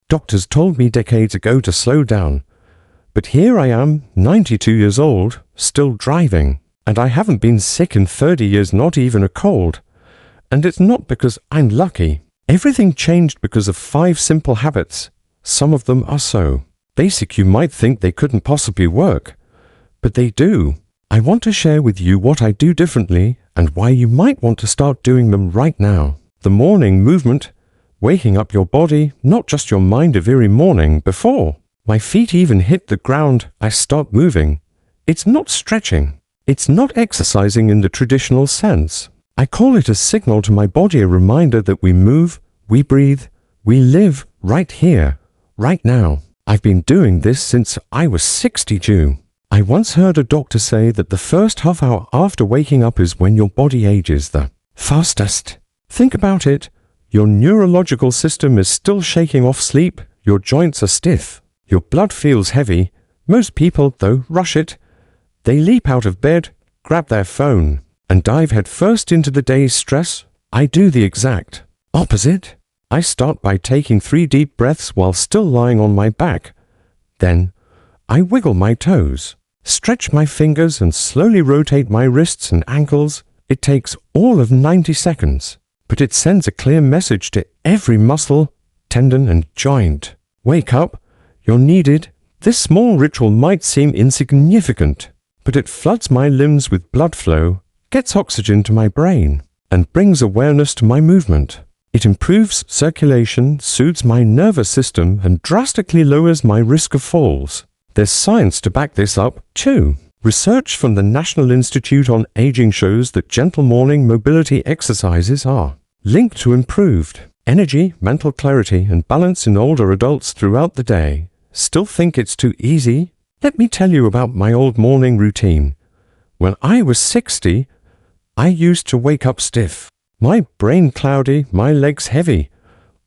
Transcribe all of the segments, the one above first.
Doctors told me decades ago to slow down. But here I am, 92 years old, still driving. And I haven't been sick in 30 years, not even a cold. And it's not because I'm lucky. Everything changed because of 5 simple habits. Some of them are so basic you might think they couldn't possibly work. But they do. I want to share with you what I do differently and why you might want to start doing them right now. The morning movement, waking up your body, not just your mind every morning. Before my feet even hit the ground, I start moving. It's not stretching. It's not exercising in the traditional sense. I call it a signal to my body, a reminder that we move, we breathe, we live right here, right now. I've been doing this since I was 62. I once heard a doctor say that the first half hour after waking up is when your body ages the fastest. Think about it. Your neurological system is still shaking off sleep. Your joints are stiff. Your blood feels heavy. Most people, though, rush it. They leap out of bed, grab their phone, and dive headfirst into the day's stress. I do the exact opposite. I start by taking 3 deep breaths while still lying on my back. Then, I wiggle my toes, stretch my fingers, and slowly rotate my wrists and ankles. It takes all of 90 seconds, but it sends a clear message to every muscle, tendon, and joint. Wake up, you're needed. This small ritual might seem insignificant, but it floods my limbs with blood flow, gets oxygen to my brain, and brings awareness to my movement. It improves circulation, soothes my nervous system, and drastically lowers my risk of falls. There's science to back this up, too. Research from the National Institute on Aging shows that gentle morning mobility exercises are linked to improved energy, mental clarity, and balance in older adults throughout the day. Still think it's too easy? Let me tell you about my old morning routine. When I was 60, I used to wake up stiff. My brain cloudy, my legs heavy.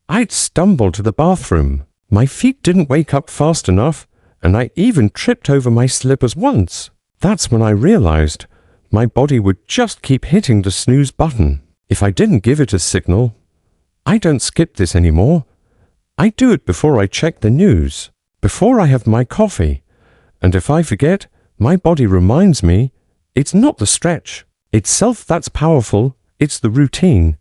I'd stumble to the bathroom. My feet didn't wake up fast enough, and I even tripped over my slippers once. That's when I realized my body would just keep hitting the snooze button. If I didn't give it a signal, I don't skip this anymore. I do it before I check the news, before I have my coffee. And if I forget, my body reminds me. It's not the stretch itself that's powerful, it's the routine.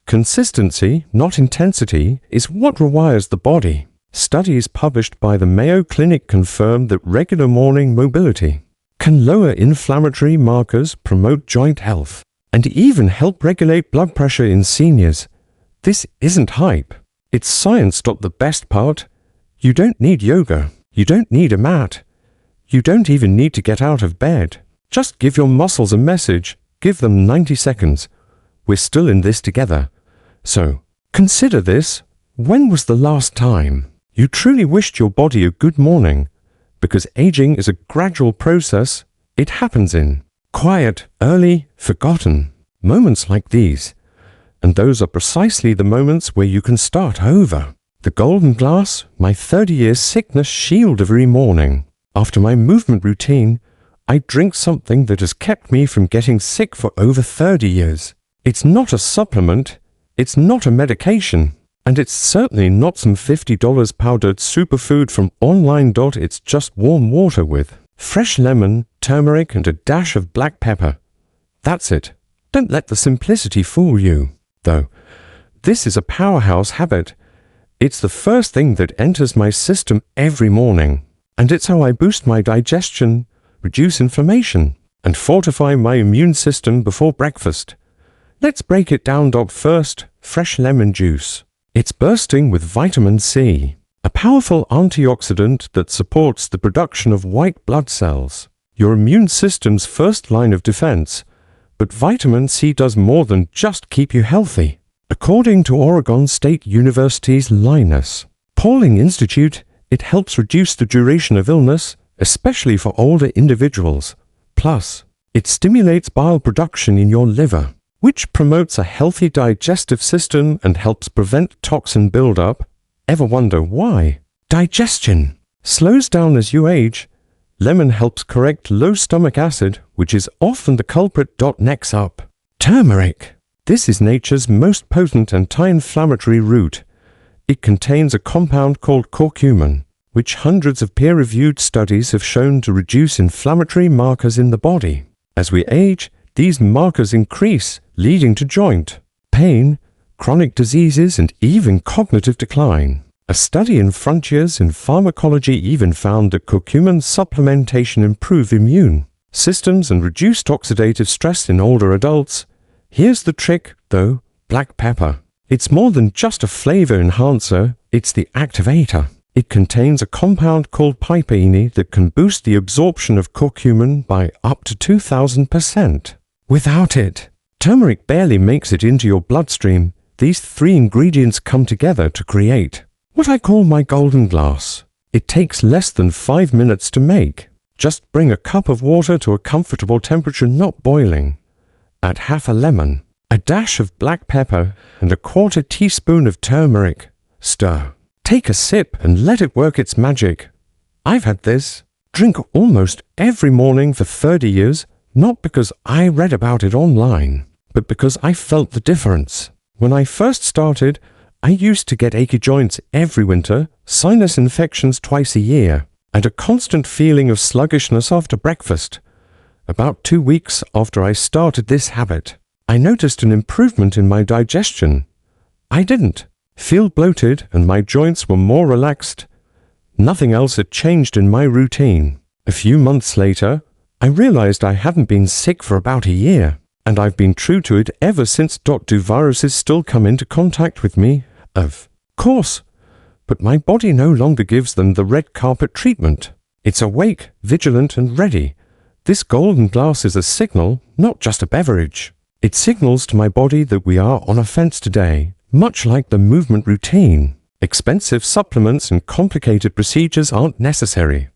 Consistency, not intensity, is what rewires the body. Studies published by the Mayo Clinic confirm that regular morning mobility can lower inflammatory markers, promote joint health, and even help regulate blood pressure in seniors. This isn't hype. It's science. The best part, you don't need yoga. You don't need a mat. You don't even need to get out of bed. Just give your muscles a message. Give them 90 seconds. We're still in this together. So, consider this. When was the last time you truly wished your body a good morning? Because aging is a gradual process. It happens in quiet, early, forgotten moments like these. And those are precisely the moments where you can start over. The golden glass, my 30-year sickness shield every morning. After my movement routine, I drink something that has kept me from getting sick for over 30 years. It's not a supplement, it's not a medication, and it's certainly not some $50 powdered superfood from online. It's just warm water with fresh lemon, turmeric, and a dash of black pepper. That's it. Don't let the simplicity fool you, though. This is a powerhouse habit. It's the first thing that enters my system every morning, and it's how I boost my digestion, reduce inflammation, and fortify my immune system before breakfast. Let's break it down. First, fresh lemon juice. It's bursting with vitamin C, a powerful antioxidant that supports the production of white blood cells, your immune system's first line of defense. But vitamin C does more than just keep you healthy. According to Oregon State University's Linus Pauling Institute, it helps reduce the duration of illness, especially for older individuals. Plus, it stimulates bile production in your liver, which promotes a healthy digestive system and helps prevent toxin buildup. Ever wonder why? Digestion slows down as you age. Lemon helps correct low stomach acid, which is often the culprit. Next up, turmeric. This is nature's most potent anti-inflammatory root. It contains a compound called curcumin, which hundreds of peer-reviewed studies have shown to reduce inflammatory markers in the body. As we age, these markers increase, leading to joint pain, chronic diseases, and even cognitive decline. A study in Frontiers in Pharmacology even found that curcumin supplementation improved immune systems and reduced oxidative stress in older adults. Here's the trick, though: black pepper. It's more than just a flavor enhancer, it's the activator. It contains a compound called piperine that can boost the absorption of curcumin by up to 2,000%. Without it, turmeric barely makes it into your bloodstream. These three ingredients come together to create what I call my golden glass. It takes less than 5 minutes to make. Just bring a cup of water to a comfortable temperature, not boiling. Add half a lemon, a dash of black pepper, and a 1/4 teaspoon of turmeric. Stir. Take a sip and let it work its magic. I've had this drink almost every morning for 30 years, not because I read about it online, but because I felt the difference. When I first started, I used to get achy joints every winter, sinus infections twice a year, and a constant feeling of sluggishness after breakfast. About 2 weeks after I started this habit, I noticed an improvement in my digestion. I didn't feel bloated and my joints were more relaxed. Nothing else had changed in my routine. A few months later, I realized I hadn't been sick for about a year, and I've been true to it ever since. Do viruses still come into contact with me? Of course, but my body no longer gives them the red carpet treatment. It's awake, vigilant, and ready. This golden glass is a signal, not just a beverage. It signals to my body that we are on offense today, much like the movement routine. Expensive supplements and complicated procedures aren't necessary.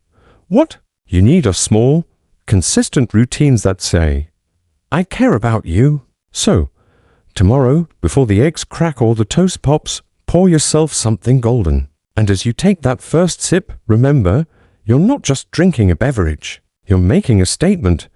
What you need are small, consistent routines that say, I care about you. So, tomorrow, before the eggs crack or the toast pops, pour yourself something golden. And as you take that first sip, remember, you're not just drinking a beverage. You're making a statement.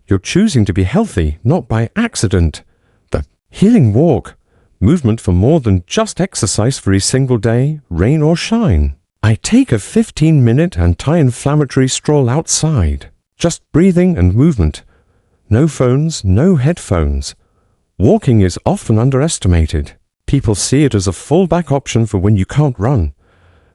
You're choosing to be healthy, not by accident. The healing walk, movement for more than just exercise for a single day, rain or shine. I take a 15-minute anti-inflammatory stroll outside. Just breathing and movement. No phones, no headphones. Walking is often underestimated. People see it as a fallback option for when you can't run.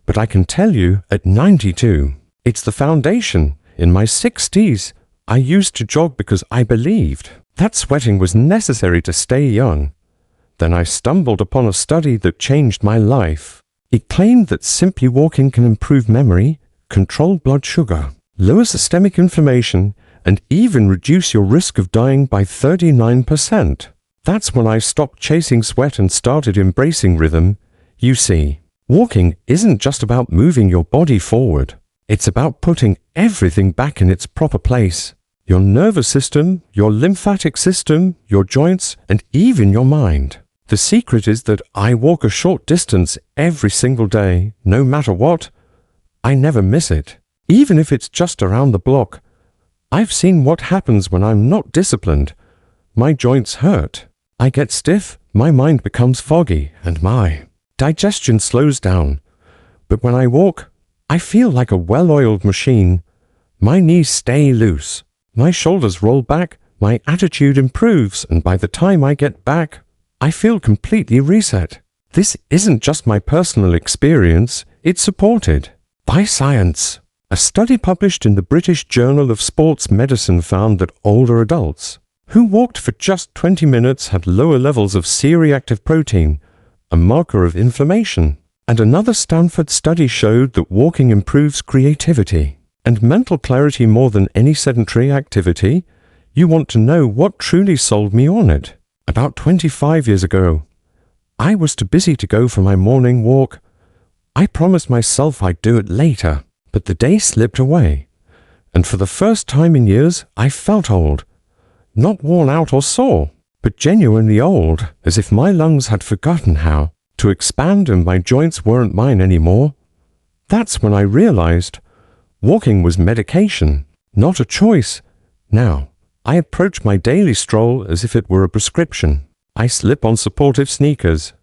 But I can tell you, at 92, it's the foundation. In my 60s, I used to jog because I believed that sweating was necessary to stay young. Then I stumbled upon a study that changed my life. It claimed that simply walking can improve memory, control blood sugar, lower systemic inflammation, and even reduce your risk of dying by 39%. That's when I stopped chasing sweat and started embracing rhythm. You see, walking isn't just about moving your body forward. It's about putting everything back in its proper place. Your nervous system, your lymphatic system, your joints, and even your mind. The secret is that I walk a short distance every single day, no matter what. I never miss it, even if it's just around the block. I've seen what happens when I'm not disciplined. My joints hurt. I get stiff, my mind becomes foggy, and my digestion slows down. But when I walk, I feel like a well-oiled machine. My knees stay loose. My shoulders roll back, my attitude improves, and by the time I get back, I feel completely reset. This isn't just my personal experience, it's supported by science. A study published in the British Journal of Sports Medicine found that older adults who walked for just 20 minutes had lower levels of C-reactive protein, a marker of inflammation. And another Stanford study showed that walking improves creativity and mental clarity more than any sedentary activity. You want to know what truly sold me on it? About 25 years ago, I was too busy to go for my morning walk. I promised myself I'd do it later, but the day slipped away. And for the first time in years, I felt old. Not worn out or sore, but genuinely old, as if my lungs had forgotten how to expand and my joints weren't mine anymore. That's when I realized walking was medication, not a choice. Now, I approach my daily stroll as if it were a prescription. I slip on supportive sneakers.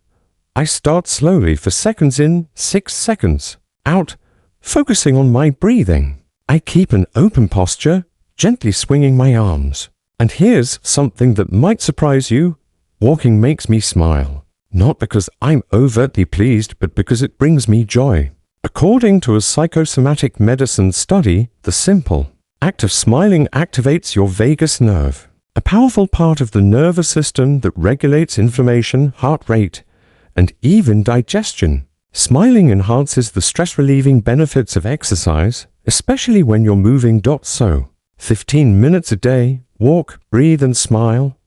I start slowly for seconds in, 6 seconds out, focusing on my breathing. I keep an open posture, gently swinging my arms. And here's something that might surprise you. Walking makes me smile. Not because I'm overtly pleased, but because it brings me joy. According to a psychosomatic medicine study, the simple act of smiling activates your vagus nerve, a powerful part of the nervous system that regulates inflammation, heart rate, and even digestion. Smiling enhances the stress-relieving benefits of exercise, especially when you're moving. So, 15 minutes a day, walk, breathe and smile.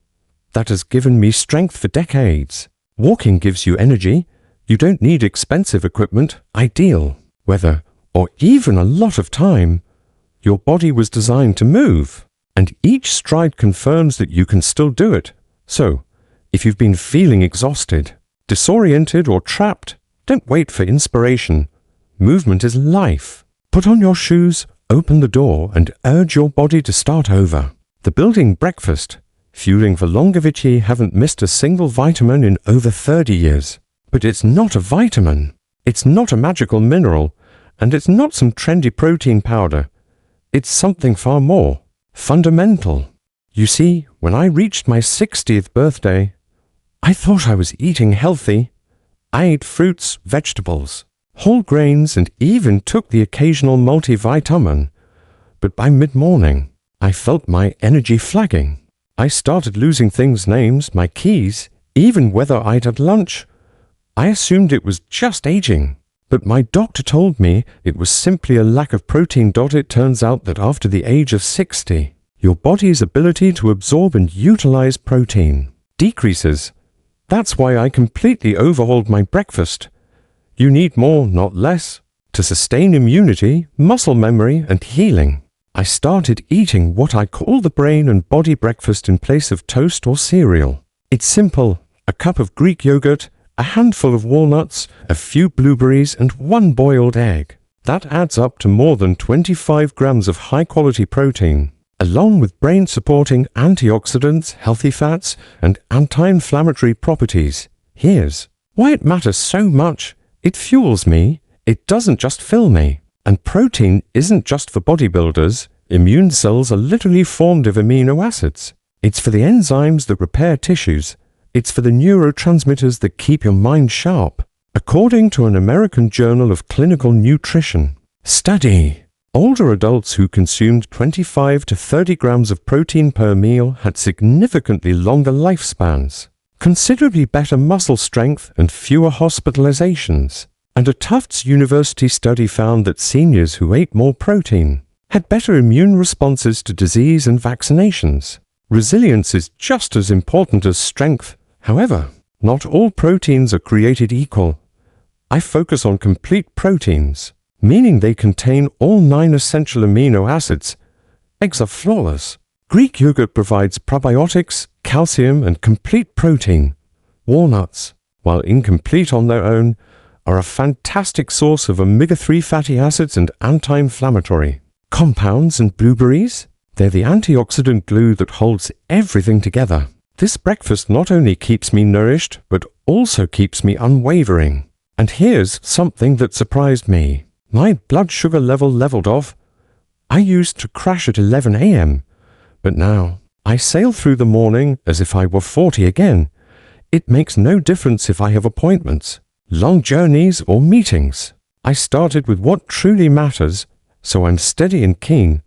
That has given me strength for decades. Walking gives you energy. You don't need expensive equipment, ideal weather, or even a lot of time. Your body was designed to move, and each stride confirms that you can still do it. So, if you've been feeling exhausted, disoriented or trapped, don't wait for inspiration. Movement is life. Put on your shoes, open the door, and urge your body to start over. The building breakfast, fueling for longevity. Haven't missed a single vitamin in over 30 years. But it's not a vitamin. It's not a magical mineral. And it's not some trendy protein powder. It's something far more fundamental. You see, when I reached my 60th birthday, I thought I was eating healthy. I ate fruits, vegetables, whole grains, and even took the occasional multivitamin. But by mid-morning, I felt my energy flagging. I started losing things, names, my keys, even whether I'd had lunch. I assumed it was just aging, but my doctor told me it was simply a lack of protein. It turns out that after the age of 60, your body's ability to absorb and utilize protein decreases. That's why I completely overhauled my breakfast. You need more, not less, to sustain immunity, muscle memory, and healing. I started eating what I call the brain and body breakfast in place of toast or cereal. It's simple: a cup of Greek yogurt, a handful of walnuts, a few blueberries, and 1 boiled egg. That adds up to more than 25 grams of high-quality protein, along with brain-supporting antioxidants, healthy fats, and anti-inflammatory properties. Here's why it matters so much. It fuels me. It doesn't just fill me. And protein isn't just for bodybuilders. Immune cells are literally formed of amino acids. It's for the enzymes that repair tissues. It's for the neurotransmitters that keep your mind sharp. According to an American Journal of Clinical Nutrition study, older adults who consumed 25 to 30 grams of protein per meal had significantly longer lifespans, considerably better muscle strength, and fewer hospitalizations. And a Tufts University study found that seniors who ate more protein had better immune responses to disease and vaccinations. Resilience is just as important as strength. However, not all proteins are created equal. I focus on complete proteins, meaning they contain all 9 essential amino acids. Eggs are flawless. Greek yogurt provides probiotics, calcium, and complete protein. Walnuts, while incomplete on their own, are a fantastic source of omega-3 fatty acids and anti-inflammatory compounds. And blueberries? They're the antioxidant glue that holds everything together. This breakfast not only keeps me nourished, but also keeps me unwavering. And here's something that surprised me. My blood sugar level leveled off. I used to crash at 11 a.m., but now I sail through the morning as if I were 40 again. It makes no difference if I have appointments, long journeys, or meetings. I started with what truly matters, so I'm steady and keen,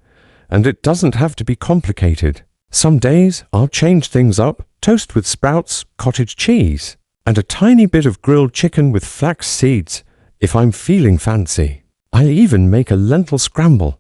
and it doesn't have to be complicated. Some days I'll change things up: toast with sprouts, cottage cheese, and a tiny bit of grilled chicken with flax seeds if I'm feeling fancy. I'll even make a lentil scramble.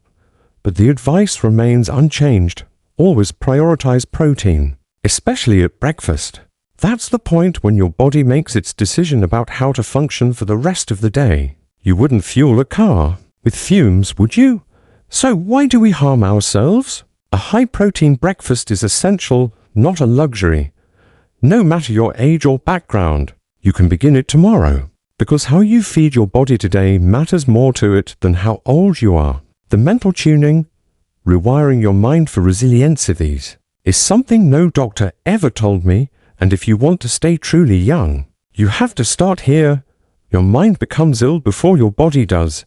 But the advice remains unchanged. Always prioritize protein, especially at breakfast. That's the point when your body makes its decision about how to function for the rest of the day. You wouldn't fuel a car with fumes, would you? So why do we harm ourselves? A high-protein breakfast is essential, not a luxury. No matter your age or background, you can begin it tomorrow. Because how you feed your body today matters more to it than how old you are. The mental tuning, rewiring your mind for resilience, is something no doctor ever told me. And if you want to stay truly young, You have to start here. Your mind becomes ill before your body does.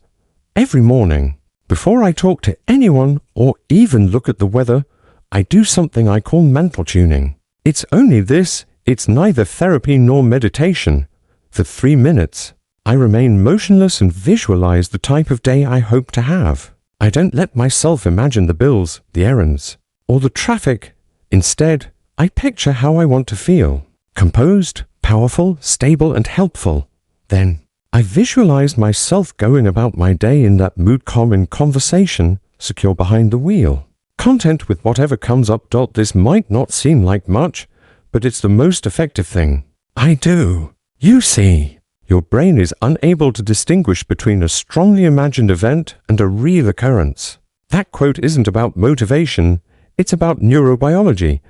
Every morning, before I talk to anyone or even look at the weather, I do something I call mental tuning. It's only this, it's neither therapy nor meditation. For 3 minutes, I remain motionless and visualize the type of day I hope to have. I don't let myself imagine the bills, the errands, or the traffic. Instead, I picture how I want to feel. Composed, powerful, stable, and helpful. Then, I visualize myself going about my day in that mood, calm in conversation, secure behind the wheel. Content with whatever comes up. This might not seem like much, but it's the most effective thing I do. You see, your brain is unable to distinguish between a strongly imagined event and a real occurrence. That quote isn't about motivation, it's about neurobiology,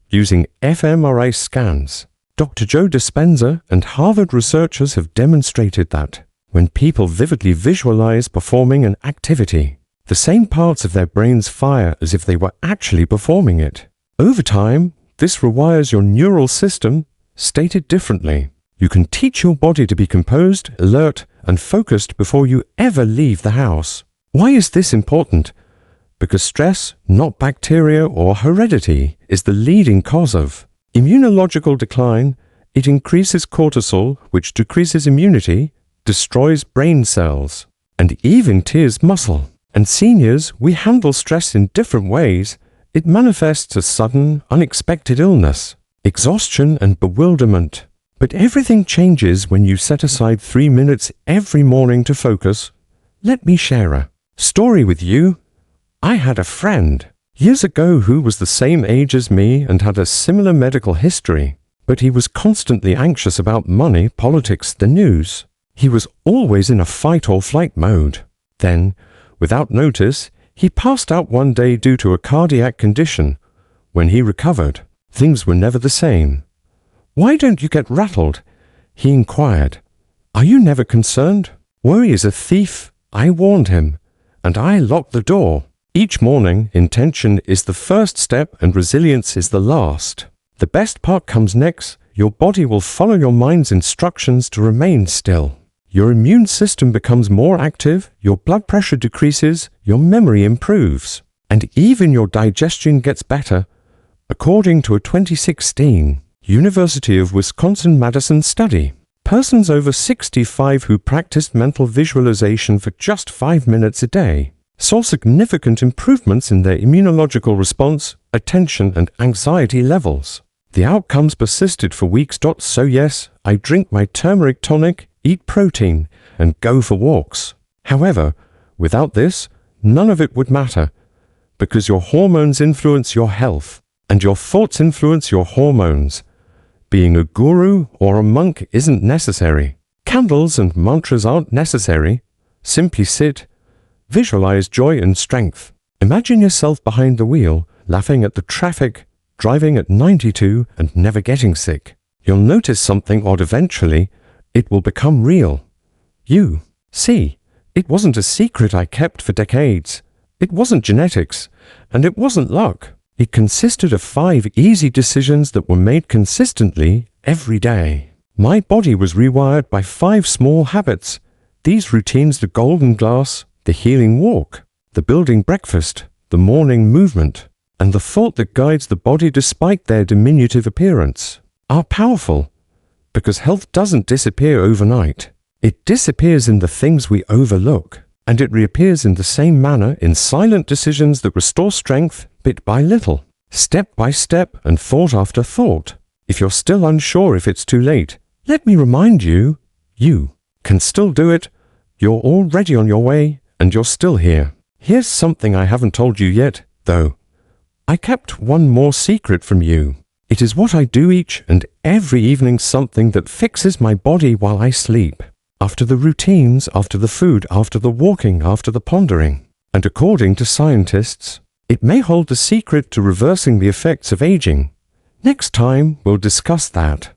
using fMRI scans. Dr. Joe Dispenza and Harvard researchers have demonstrated that when people vividly visualize performing an activity, the same parts of their brains fire as if they were actually performing it. Over time, this rewires your neural system. Stated differently, you can teach your body to be composed, alert, and focused before you ever leave the house. Why is this important? Because stress, not bacteria or heredity, is the leading cause of immunological decline. It increases cortisol, which decreases immunity, destroys brain cells, and even tears muscle. And seniors, we handle stress in different ways. It manifests as sudden, unexpected illness, exhaustion, and bewilderment. But everything changes when you set aside 3 minutes every morning to focus. Let me share a story with you. I had a friend years ago who was the same age as me and had a similar medical history, but he was constantly anxious about money, politics, the news. He was always in a fight or flight mode. Then, without notice, he passed out one day due to a cardiac condition. When he recovered, things were never the same. "Why don't you get rattled?" he inquired. "Are you never concerned?" "Worry is a thief," I warned him, and I locked the door. Each morning, intention is the first step and resilience is the last. The best part comes next. Your body will follow your mind's instructions to remain still. Your immune system becomes more active, your blood pressure decreases, your memory improves, and even your digestion gets better. According to a 2016 University of Wisconsin-Madison study, persons over 65 who practiced mental visualization for just 5 minutes a day saw significant improvements in their immunological response, attention, and anxiety levels. The outcomes persisted for weeks. So yes, I drink my turmeric tonic, eat protein, and go for walks. However, without this, none of it would matter, because your hormones influence your health, and your thoughts influence your hormones. Being a guru or a monk isn't necessary. Candles and mantras aren't necessary. Simply sit. Visualize joy and strength. Imagine yourself behind the wheel, laughing at the traffic, driving at 92 and never getting sick. You'll notice something odd eventually. It will become real. You see, it wasn't a secret I kept for decades. It wasn't genetics, and it wasn't luck. It consisted of 5 easy decisions that were made consistently every day. My body was rewired by 5 small habits. These routines: the golden glass, the healing walk, the building breakfast, the morning movement, and the thought that guides the body despite their diminutive appearance, are powerful, because health doesn't disappear overnight. It disappears in the things we overlook, and it reappears in the same manner in silent decisions that restore strength bit by little, step by step, and thought after thought. If you're still unsure if it's too late, let me remind you, you can still do it. You're already on your way, and you're still here. Here's something I haven't told you yet, though. I kept one more secret from you. It is what I do each and every evening, something that fixes my body while I sleep. After the routines, after the food, after the walking, after the pondering. And according to scientists, it may hold the secret to reversing the effects of aging. Next time, we'll discuss that.